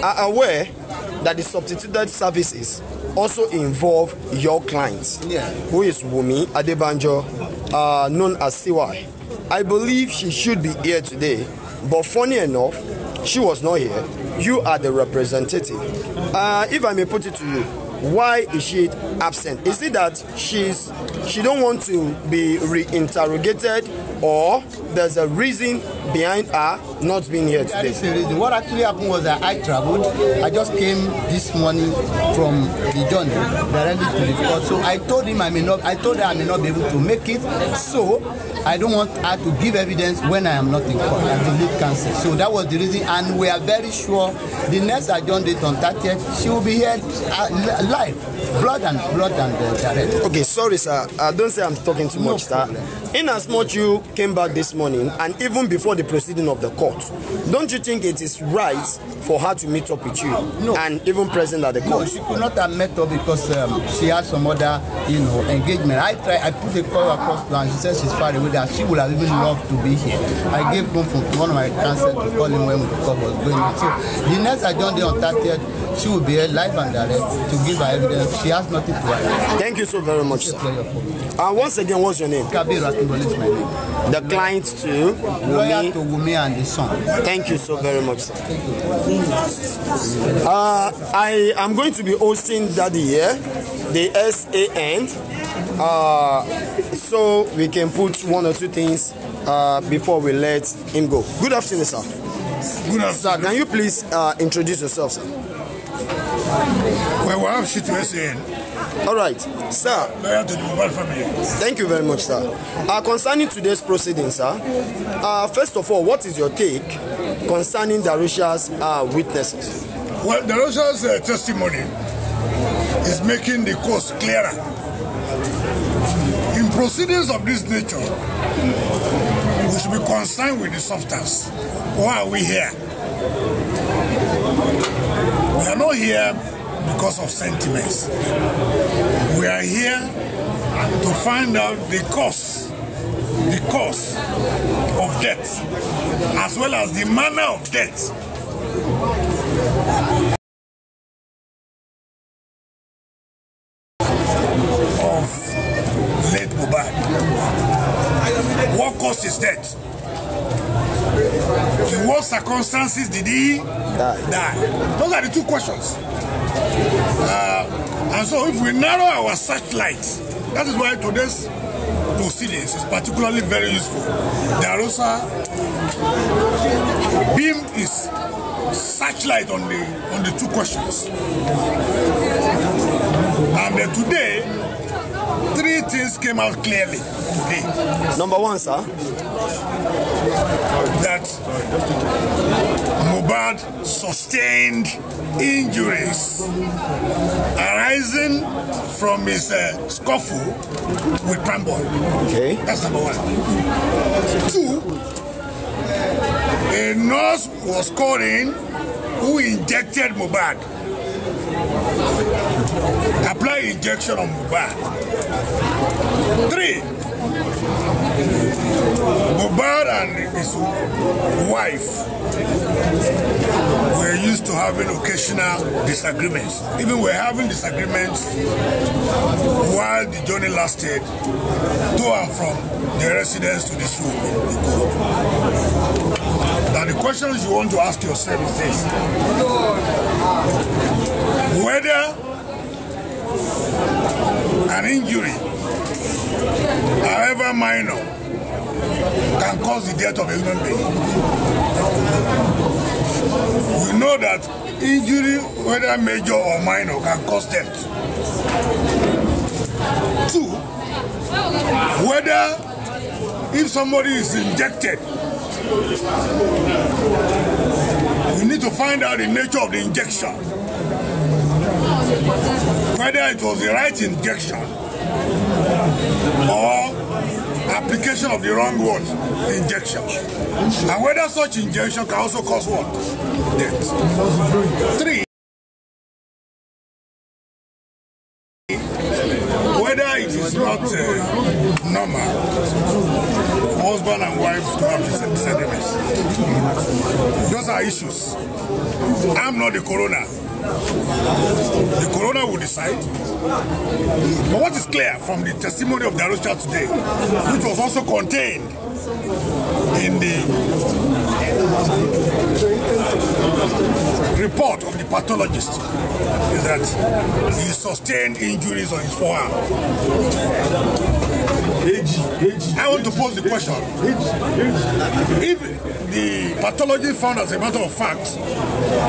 are aware that the substituted services also involve your client, who is Wumi Adebanjo, known as CY. I believe she should be here today, but funny enough, she was not here. You are the representative. If I may put it to you, why is she absent? Is it that she don't want to be reinterrogated, or there's a reason behind her not being here today? There is a reason. What actually happened was that I traveled. I just came this morning from the journey directly to the court. So I told him I may not be able to make it. So I don't want her to give evidence when I am not in court and to lead counsel. So that was the reason, and we are very sure the next adjourned date on 30th, she will be here live, blood and direct. Okay, sorry sir, don't say I'm talking too much, sir. In as much you came back this morning and even before the proceeding of the court, don't you think it is right for her to meet up with you? No. And even present at the court? No, she could not have met up because she had some other, engagement. I put a call across plan. She said she's far away, that she would have even loved to be here. I gave room for one of my counsel to call him when the court was going on. So the next adjourned day on 30th, she will be here live and direct to give her evidence. She has nothing to hide. Thank you so very much, sir. Once again, what's your name? Kabir Akimbole is my name. The client to Lawyer to Wumi and the son. Thank you so very much, sir. I am going to be hosting Daddy here, the SAN, so we can put one or two things before we let him go. Good afternoon, sir. Good afternoon. Sir, can you please introduce yourself, sir? Well, we have shit to SAN. All right, sir. Lawyer to the Mohbad family. Thank you very much, sir. Concerning today's proceedings, sir, first of all, what is your take concerning Darusha's witnesses? Well, Darusha's testimony is making the cause clearer. In proceedings of this nature, we should be concerned with the substance. Why are we here? We are not here because of sentiments. We are here to find out the cause of death, as well as the manner of death. Of late Mohbad. What caused his death? In what circumstances did he die? Those are the two questions. And so if we narrow our searchlights, that is why today's proceedings is particularly very useful. Darusha beam is searchlight on the two questions. And today, three things came out clearly today. Number one, sir, that Mohbad sustained injuries arising from his scuffle with Pramboy. Okay. That's number one. Two, a nurse was called in who injected Mohbad. Apply injection on Mohbad. Three, Mohbad and his wife were used to having occasional disagreements. Even we're having disagreements while the journey lasted to and from the residence to the school. Now the questions you want to ask yourself is this: whether an injury, however minor, can cause the death of a human being. We know that injury, whether major or minor, can cause death. Two, whether if somebody is injected, we need to find out the nature of the injection. Whether it was the right injection or application of the wrong word, injection. And whether such injection can also cause what? Death. Three, whether it is not normal for husband and wife to have disagreements. Those are issues. I'm not the coroner. The coroner will decide. But what is clear from the testimony of Darusha today, which was also contained in the report of the pathologist, is that he sustained injuries on his forearm. I want to pose the question. If the pathologist found, as a matter of fact,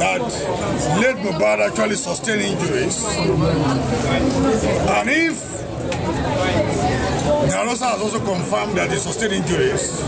that late Mohbad actually sustained injuries, and if Darusha has also confirmed that he sustained injuries,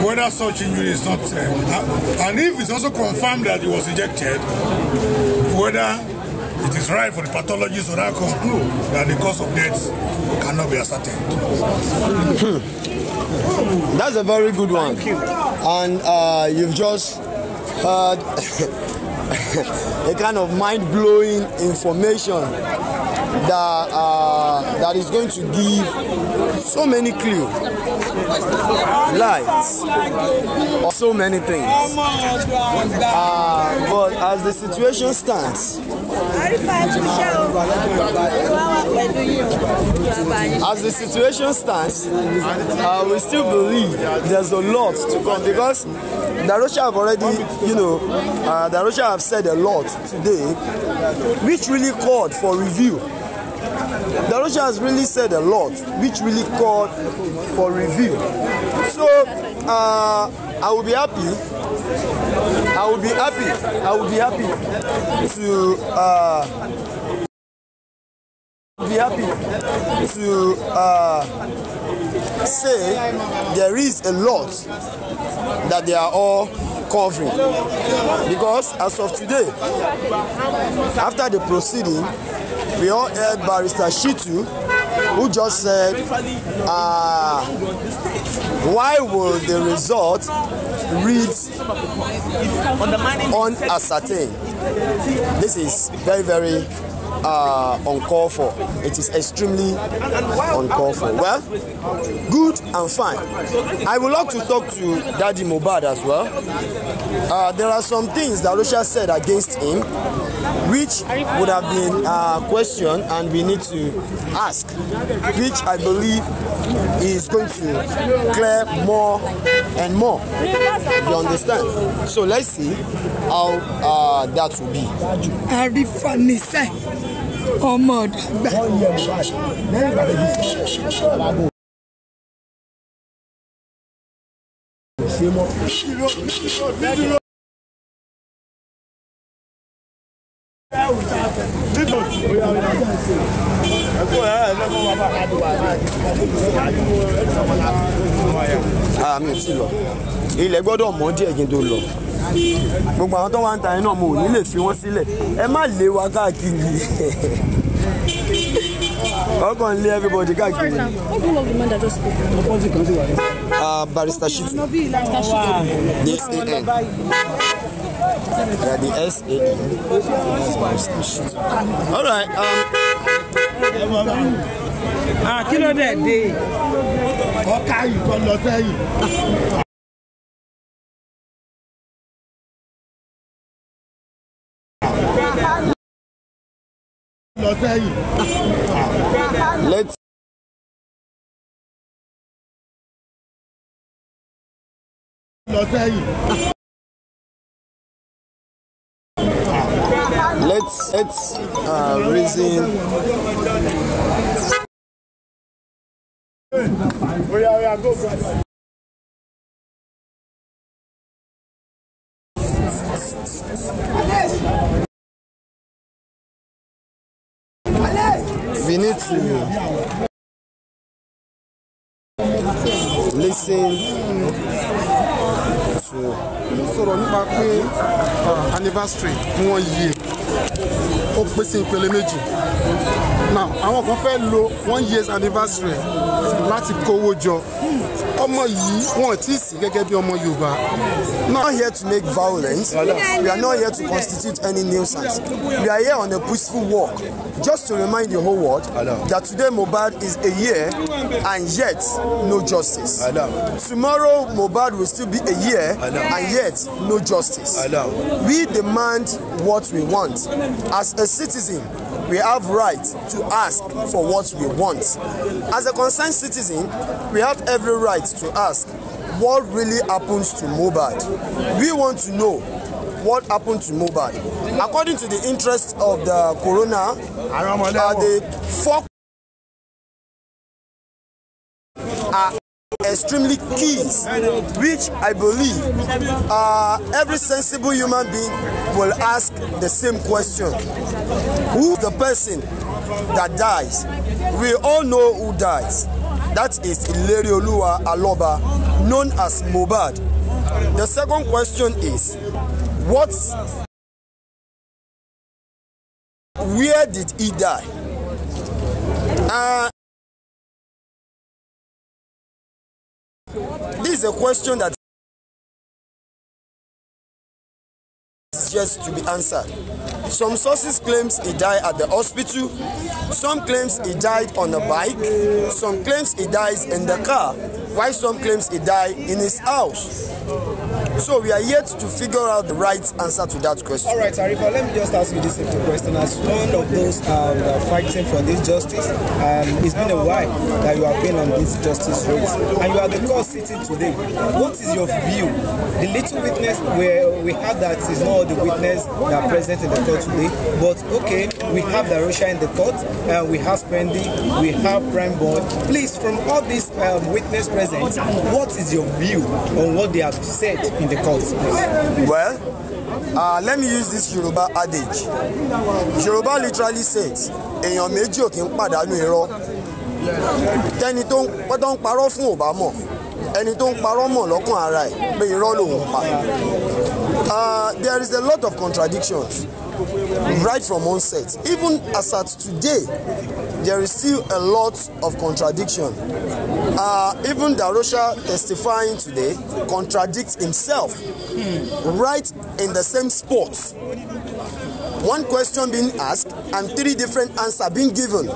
whether such injury is not, and if it's also confirmed that he was ejected, whether it is right for the pathologist to now conclude that the cause of death cannot be ascertained. That's a very good one. And you've just heard a kind of mind-blowing information that is going to give so many clues, lights, or so many things. But as the situation stands, we still believe there's a lot to come, because Darusha have already, Darusha have said a lot today, which really called for review. Darusha has really said a lot, which really called for review. So I will be happy to say there is a lot that they are all covering, because as of today, after the proceeding, we all heard Barrister Shitu, who just said, why will the result read unascertained? This is very, very uncalled for. It is extremely uncalled for. Well, good and fine. I would like to talk to Daddy Mohbad as well. There are some things that Darusha said against him, which would have been questioned, and we need to ask, which I believe is going to clear more and more. You understand? So let's see how that will be. Mi ò tí lọ. Ilẹ̀ gbọ́dọ̀ mọ́ díẹ̀ kí n tó lọ. Gbogbo àwọn tó wá ń ta iná mo ò ní lè fi wọ́n sílẹ̀. Ẹ má lé wa káàkiri. Ọkàn lé everybody káàkiri. What do you love the man that just spoke? Barrister Shitu. The SAN. The SAN. Barrister Shitu. All right. Kí ló dé dé? Ọ̀ka yìí kan lọ sẹ́yìn. Lọ sẹ́yìn. Let's reason. Go. We need to listen to sọ̀rọ̀ nípa pé anniversary fún wọn yìí ó pín sí ìpele méjì. Now àwọn kan fẹ́ lo 1 year's anniversary láti kówó jọ. Ọmọ yìí wọn ò tí ì sí gẹ́gẹ́ bí ọmọ Yorùbá. We are not here to make violence. We are not here to constitute any nuisance. We are here on a peaceful walk, just to remind the whole world that today Mohbad is a year and yet no justice. Tomorrow Mohbad will still be a year and yet no justice. We demand what we want. As a citizen, we have right to ask for what we want. As a concerned citizen, we have every right to ask what really happens to Mohbad. We want to know what happened to Mohbad. According to the interest of the coroner, the 4 are extremely keys, which I believe every sensible human being will ask the same question. Who is the person that dies? We all know who dies. That is Ilerioluwa Aloba, known as Mohbad. The second question is, where did he die? This is a question that is just to be answered. Some sources claims he died at the hospital. Some claims he died on a bike. Some claims he dies in the car. While some claims he died in his house. So we are yet to figure out the right answer to that question. All right, Arifa, let me just ask you this simple question. As one of those fighting for this justice, it's been a while that you have been on this justice race, and you are the court sitting today. What is your view? The little witness where we have that is not the witness that are present in the court today, but okay, we have Darusha in the court, we have Spendi, we have Prime Board. Please, from all these witnesses present, what is your view on what they have said in the court, please? Well, let me use this Yoruba adage. Yoruba literally says, "Èèyàn méjì ò kí ń pàdánù irọ́." Tẹ́ni tó ń parọ́ fún ò bá mọ̀, ẹni tó ń parọ́ mọ̀ lọ́kàn ara ẹ̀ pé irọ́ lòun pa. There is a lot of contradictions right from onset. Even as at today, there is still a lot of contradiction. Even Darusha testifying today contradicts himself right in the same spot. One question being asked and 3 different answers being given.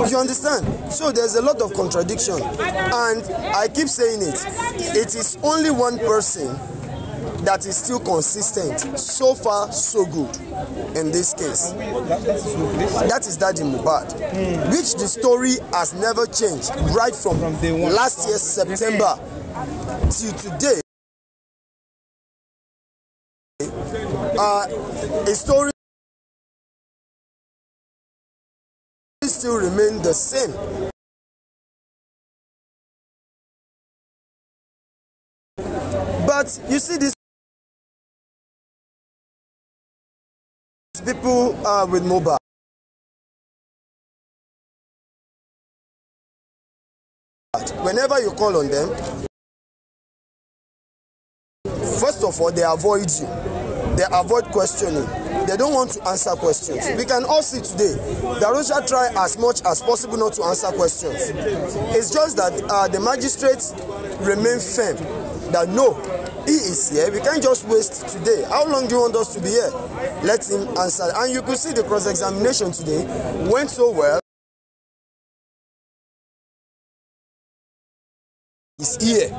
You understand? So there's a lot of contradiction, and I keep saying it. It is only one person that is still consistent. So far, so good in this case. That is Daddy Mohbad, which the story has never changed right from last year September till today. A story still remains the same. But you see, these people with Mohbad, whenever you call on them, first of all, they avoid you. They avoid questioning. They don't want to answer questions. We can all see today, Darusha try as much as possible not to answer questions. It's just that the magistrates remain firm that no, he is here. We can't just waste today. How long do you want us to be here? Let him answer. And you could see the cross-examination today went so well. He's here.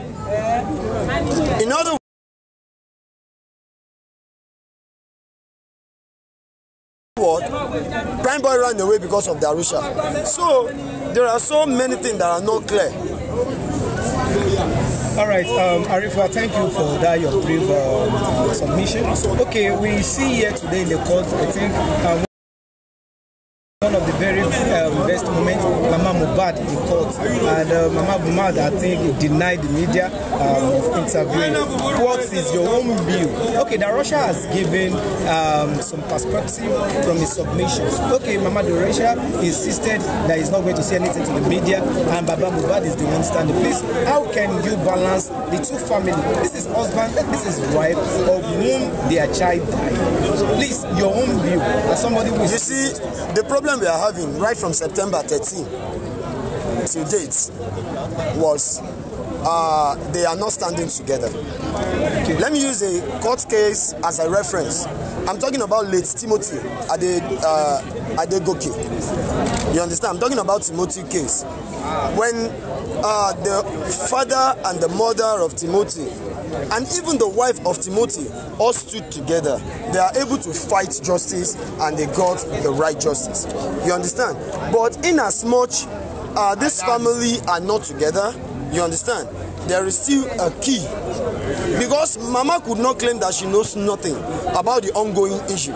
In other words, Prime Boy ran away because of Darusha. So there are so many things that are not clear. All right, Arifa, thank you for that, your brief submission. Okay, we see here today in the court, I think, one of the very best moments, Mama Mohbad in court, and Mama Mohbad, I think, denied the media interviewing. What is your own view? Okay, Darusha has given some perspective from his submission. Okay, Mama Darusha insisted that he's not going to say anything to the media, and Baba Mohbad is the one standing. Please, how can you balance the two families? This is husband, this is wife, of whom their child died. Please, your own view as somebody who is... You see, the problem we are having right from September 13 till date was they are not standing together. Okay. Let me use a court case as a reference. I'm talking about late Timothy Adegoke. You understand? I'm talking about Timothy case. When the father and the mother of Timothy and even the wife of Timothy all stood together. They are able to fight justice and they got the right justice. You understand? But in as much this family are not together, you understand, there is still a key. Because Mama could not claim that she knows nothing about the ongoing issue.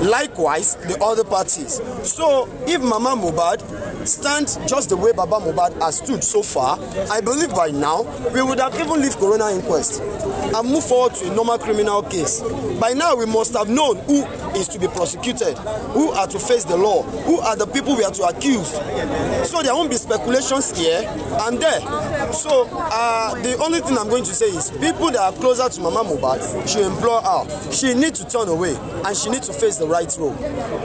Likewise, the other parties. So, if Mama Mohbad stands just the way Baba Mohbad has stood so far, I believe by now, we would have even left Coroner inquest and move forward to a normal criminal case. By now, we must have known who is to be prosecuted, who are to face the law, who are the people we are to accuse. So there won't be speculations here and there. So the only thing I'm going to say is people that are closer to Mama Mohbad should implore her. She needs to turn away and she needs to face the right road.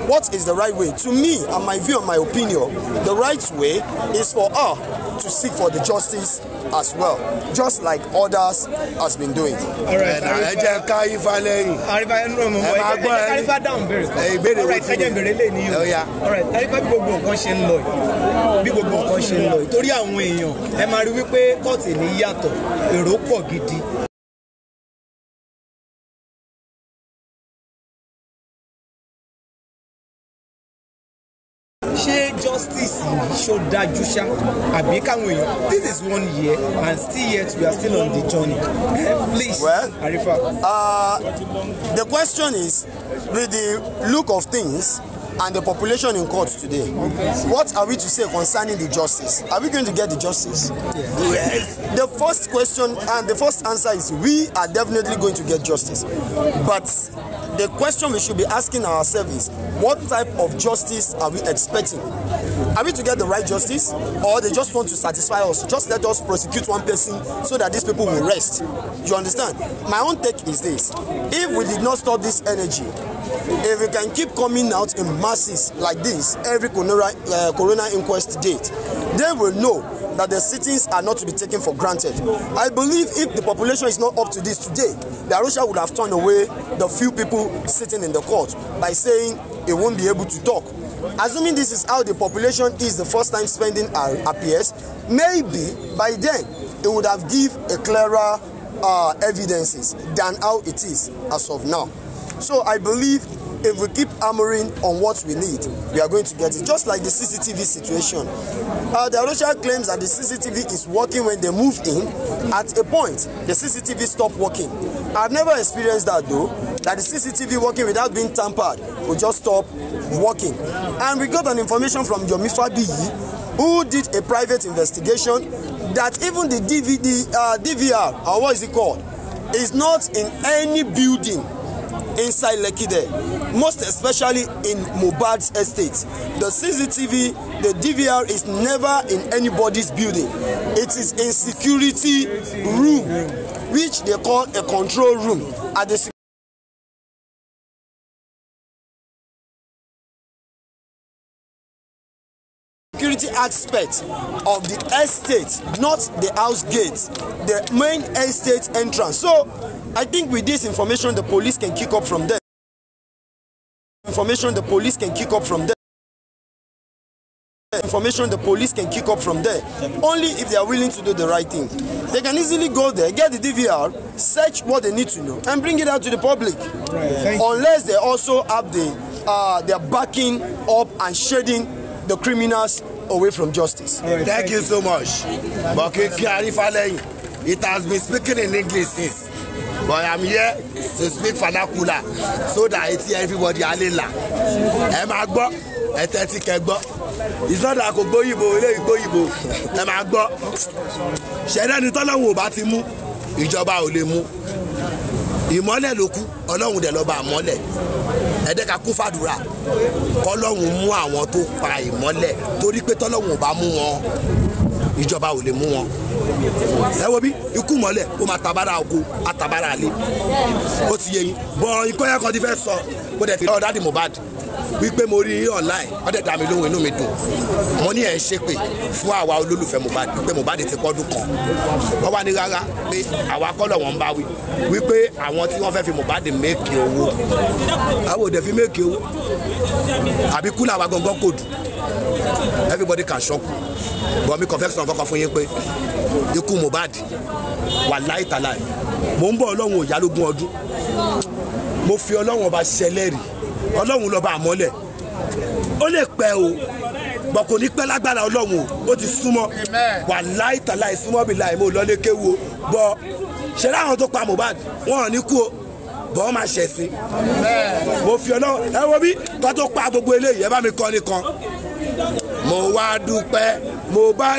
What is the right way? To me, and my view and my opinion, the right way is for her to seek for the justice as well, just like others has been doing. All right. Justice should dájú ṣá àbí káwọn èèyàn. This is 1 year and still yet we are still on the journey. Please, well, Arifa. The question is, with the look of things and the population in court today, what are we to say concerning the justice? Are we going to get the justice? Yes. The first question and the first answer is we are definitely going to get justice. But the question we should be asking ourselves is, what type of justice are we expecting? Are we to get the right justice, or they just want to satisfy us? Just let us prosecute one person so that these people will rest. You understand? My own take is this: if we did not stop this energy, if we can keep coming out in masses like this every coroner inquest date, they will know that the sittings are not to be taken for granted. I believe if the population is not up to this today, the Arusha would have turned away the few people sitting in the court by saying it won't be able to talk. Assuming this is how the population is the first time spending appears, maybe by then it would have give a clearer evidences than how it is as of now. So I believe if we keep hammering on what we need, we are going to get it. Just like the CCTV situation. The Arusha claims that the CCTV is working when they move in. At a point, the CCTV stopped working. I've never experienced that though, that the CCTV working without being tampered will just stop working. And we got an information from Yomifa Biyi, who did a private investigation, that even the DVR, or what is it called, is not in any building inside Lekki there, most especially in Mohbad's estate. The CCTV, the DVR is never in anybody's building. It is in security room, which they call a control room at the security aspect of the estate, not the house gate, the main estate entrance. So I think with this information, the police can kick up from there. Information the police can kick up from there. Information the police can kick up from there. Only if they are willing to do the right thing. They can easily go there, get the DVR, search what they need to know, and bring it out to the public. Right. Unless they also have their backing up and shading the criminals away from justice. Right. Thank you so much. It has been speaking in English since. But I'm here to speak vernacular so that it's everybody alela. It's not that I could go Yibo. Ṣẹ̀dá ni tọ́lọ́hun ò bá ti mú, ìjọba ò lè mú. Ìmọ́lẹ̀ ló kú, Ọlọ́run dẹ̀ ló bá mọ́lẹ̀. Ẹ jẹ́ ká kún fàdúrà. Kọ́lọ́hun mú àwọn tó pa ìmọ́lẹ̀ torí pé tọ́lọ́hun ò bá mú wọn, ìjọba ò lè mú wọn. Ẹ wo bí ikú mọ́lẹ̀ ó máa tabara oko àtabara àlè. Ó ti yé yín. Bọ̀ ikọ́ yẹn kan ti fẹ́ sọ bó dẹ̀ fi lọ́ọ́ Daddy Mohbad wípé mo rí online wọ́n dẹ̀ dá mi lóhùn inú mi dùn. Mo ní ẹ̀ ń ṣépè fún àwa olólùfẹ́ Mohbad wípé Mohbad ti pọ́dún kan. Wọ́n wá ní rárá pé àwa kọ́ lọ́wọ́ ń bá wí wípé àwọn tí wọ́n fẹ́ fi Mohbad méèkì owó. Àwọn ò dẹ̀ fi méèkì owó. Àbí kú làwa gangan kò dùn. Everybody can shock. But mi confess on kankan fún yín pé ikú Mohbad wà láìtàláì mò ń bọ̀ ọlọ́run ò yálógún ọdún mo fi ọlọ́run ọba ṣẹlẹ́rì ọlọ́run lọ́ba àmọ́lẹ̀ ó lè pẹ́ o bọ̀ kò ní pẹ́ lágbára ọlọ́run ó ti súnmọ́ wà láìtàláì súnmọ́ bí láì mo lọ́lé kéwu o bọ̀ ṣe láwọn tó pa Mohbad wọn ò ní kú o bọ̀ wọ́n máa ṣẹ̀sìn mo fi ọlọ́run ẹ wo bí kó tó pa gbogbo eléyìí ẹ bá mi kọ́ nìkan mo wá dúpẹ́ mo bá.